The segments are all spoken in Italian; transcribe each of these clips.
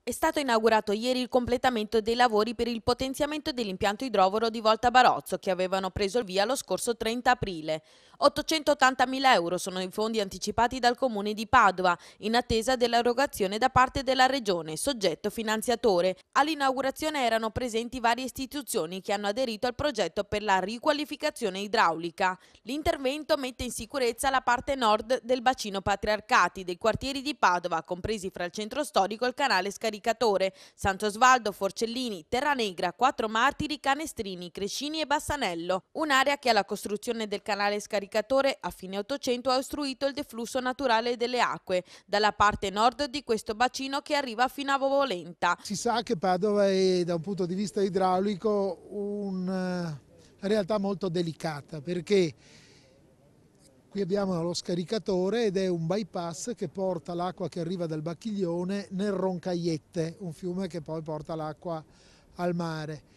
È stato inaugurato ieri il completamento dei lavori per il potenziamento dell'impianto idrovoro di Volta Barozzo che avevano preso il via lo scorso 30 aprile. 880.000 euro sono i fondi anticipati dal Comune di Padova in attesa dell'erogazione da parte della Regione, soggetto finanziatore. All'inaugurazione erano presenti varie istituzioni che hanno aderito al progetto per la riqualificazione idraulica. L'intervento mette in sicurezza la parte nord del bacino Patriarcati dei quartieri di Padova, compresi fra il centro storico e il canale Scaricatore, Sant'Osvaldo, Forcellini, Terranegra, Quattro Martiri, Canestrini, Crescini e Bassanello. Un'area che alla costruzione del canale Scaricatore a fine Ottocento ha ostruito il deflusso naturale delle acque dalla parte nord di questo bacino che arriva fino a Vovolenta. Si sa che Padova è da un punto di vista idraulico una realtà molto delicata perché qui abbiamo lo scaricatore ed è un bypass che porta l'acqua che arriva dal Bacchiglione nel Roncaiette, un fiume che poi porta l'acqua al mare.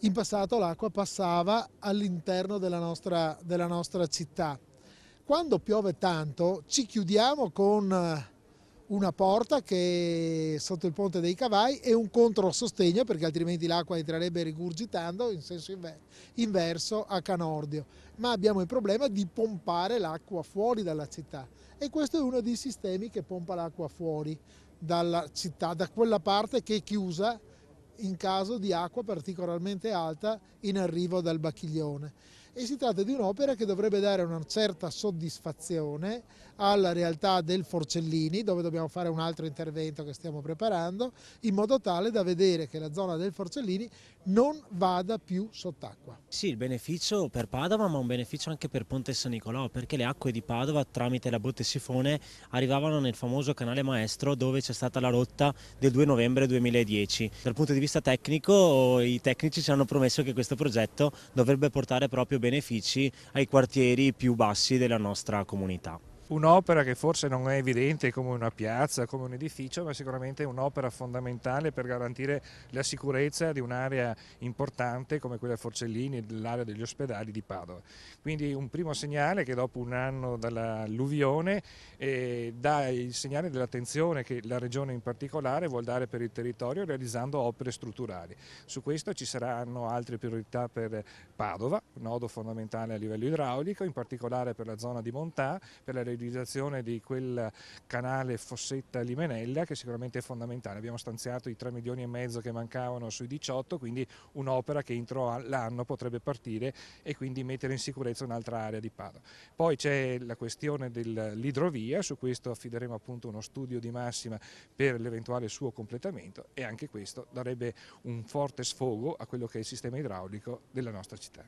In passato l'acqua passava all'interno della nostra città. Quando piove tanto ci chiudiamo con una porta che è sotto il Ponte dei Cavai e un controsostegno perché altrimenti l'acqua entrerebbe rigurgitando in senso inverso a Canordio. Ma abbiamo il problema di pompare l'acqua fuori dalla città e questo è uno dei sistemi che pompa l'acqua fuori dalla città, da quella parte che è chiusa in caso di acqua particolarmente alta in arrivo dal Bacchiglione. E si tratta di un'opera che dovrebbe dare una certa soddisfazione alla realtà del Forcellini, dove dobbiamo fare un altro intervento che stiamo preparando, in modo tale da vedere che la zona del Forcellini non vada più sott'acqua. Sì, il beneficio per Padova, ma un beneficio anche per Ponte San Nicolò, perché le acque di Padova tramite la botte sifone arrivavano nel famoso canale Maestro dove c'è stata la rotta del 2 novembre 2010. Dal punto di vista tecnico, i tecnici ci hanno promesso che questo progetto dovrebbe portare proprio benefici ai quartieri più bassi della nostra comunità. Un'opera che forse non è evidente come una piazza, come un edificio, ma sicuramente è un'opera fondamentale per garantire la sicurezza di un'area importante come quella Forcellini e dell'area degli ospedali di Padova. Quindi un primo segnale che dopo un anno dall'alluvione dà il segnale dell'attenzione che la Regione in particolare vuol dare per il territorio realizzando opere strutturali. Su questo ci saranno altre priorità per Padova, nodo fondamentale a livello idraulico, in particolare per la zona di Montà, per la realizzazione di quel canale Fossetta-Limenella che sicuramente è fondamentale. Abbiamo stanziato i 3,5 milioni che mancavano sui 18, quindi un'opera che entro l'anno potrebbe partire e quindi mettere in sicurezza un'altra area di Padova. Poi c'è la questione dell'idrovia, su questo affideremo appunto uno studio di massima per l'eventuale suo completamento e anche questo darebbe un forte sfogo a quello che è il sistema idraulico della nostra città.